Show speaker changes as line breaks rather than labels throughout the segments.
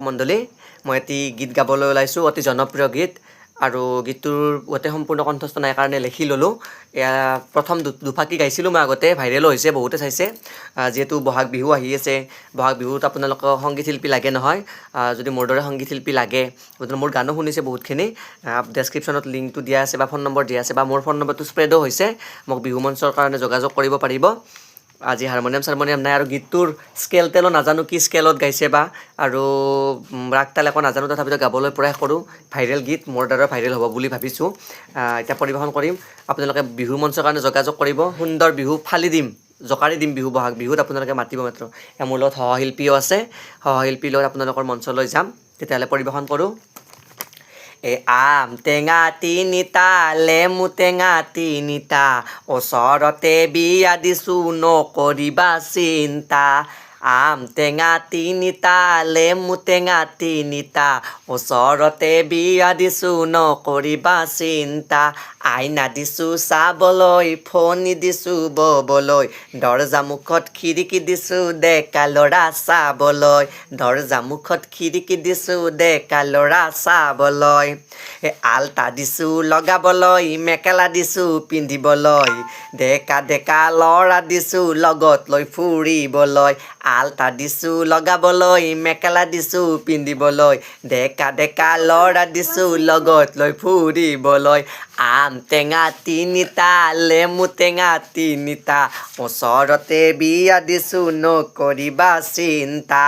মণ্ডলী মই এটি গীত গাবলৈ ওলাইছোঁ অতি জনপ্ৰিয় গীত আৰু গীতটোৰ গোটেই সম্পূৰ্ণ কণ্ঠস্থ নাই কাৰণে লিখি ল'লোঁ এয়া প্ৰথম দুফাকি গাইছিলোঁ মই আগতে ভাইৰেলো হৈছে বহুতে চাইছে যিহেতু বহাগ বিহু আহি আছে বহাগ বিহুত আপোনালোকক সংগীত শিল্পী লাগে নহয় যদি মোৰ দৰে সংগীত শিল্পী লাগে গতিকে মোৰ গানো শুনিছে বহুতখিনি ডেছক্ৰিপশ্যনত লিংকটো দিয়া আছে বা ফোন নম্বৰ দিয়া আছে বা মোৰ ফোন নম্বৰটো স্প্ৰেডো হৈছে মোক বিহু মঞ্চৰ কাৰণে যোগাযোগ কৰিব পাৰিব আজি হাৰমনিয়াম নাই আৰু গীতটোৰ স্কেল তেলো নাজানো কি স্কেলত গাইছে বা আৰু ৰাগ তাল একো নাজানো তথাপিতো গাবলৈ প্ৰয়াস কৰোঁ ভাইৰেল গীত মোৰ দ্বাৰা ভাইৰেল হ'ব বুলি ভাবিছোঁ এতিয়া পৰিৱেশন কৰিম আপোনালোকে বিহু মঞ্চৰ কাৰণে যোগাযোগ কৰিব সুন্দৰ বিহু ফালি দিম জকাৰি দিম বিহু বহাগ বিহুত আপোনালোকে মাতিব মাত্ৰ মোৰ লগত সহশিল্পীও আছে সহশিল্পীৰ লগত আপোনালোকৰ মঞ্চলৈ যাম তেতিয়াহ'লে পৰিৱেশন কৰোঁ আম টেঙা তিনিটা লেমু টেঙা তিনিটা ওচৰতে বিয়া দিছোঁ নকৰিবা চিন্তা আম টেঙা তিনিটা লেমু টেঙা তিনিটা ওচৰতে বিয়া দিছোঁ নকৰিবা চিন্তা আইনা দিছোঁ চাবলৈ ফণি দিছোঁ ববলৈ দৰ্জা মুখত খিৰিকী দিছোঁ ডেকা ল'ৰা চাবলৈ দৰ্জা মুখত খিৰিকী দিছোঁ ডেকা ল'ৰা চাবলৈ আলতা দিছোঁ লগাবলৈ মেখেলা দিছোঁ পিন্ধিবলৈ ডেকা ডেকা ল'ৰা দিছোঁ লগত লৈ ফুৰিবলৈ আলতা দিছোঁ লগাবলৈ মেখেলা দিছোঁ পিন্ধিবলৈ ডেকা ডেকা ল'ৰা দিছোঁ লগত লৈ ফুৰিবলৈ আম টেঙা তিনিটা লেমু টেঙা তিনিটা ওচৰতে বিয়া দিছোঁ নকৰিবা চিন্তা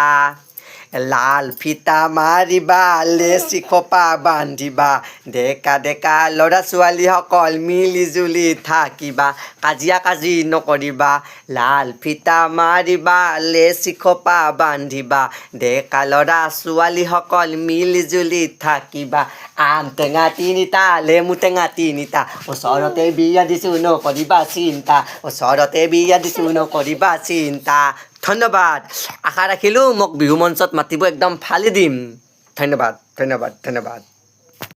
লাল ফিতা মাৰিবা লেচি খোপা বান্ধিবা ডেকা ডেকা ল'ৰা ছোৱালীসকল মিলি জুলি থাকিবা কাজিয়া কাজি নকৰিবা লাল ফিতা মাৰিবা লেচি খোপা বান্ধিবা ডেকা ল'ৰা ছোৱালীসকল মিলি জুলি থাকিবা আম টেঙা তিনিটা লেমু টেঙা তিনিটা ওচৰতে বিয়া দিছোঁ নকৰিবা চিন্তা ওচৰতে বিয়া দিছোঁ নকৰিবা চিন্তা ধন্যবাদ আশা ৰাখিলোঁ মোক বিহু মঞ্চত মাতিব একদম ফালি দিম ধন্যবাদ ধন্যবাদ ধন্যবাদ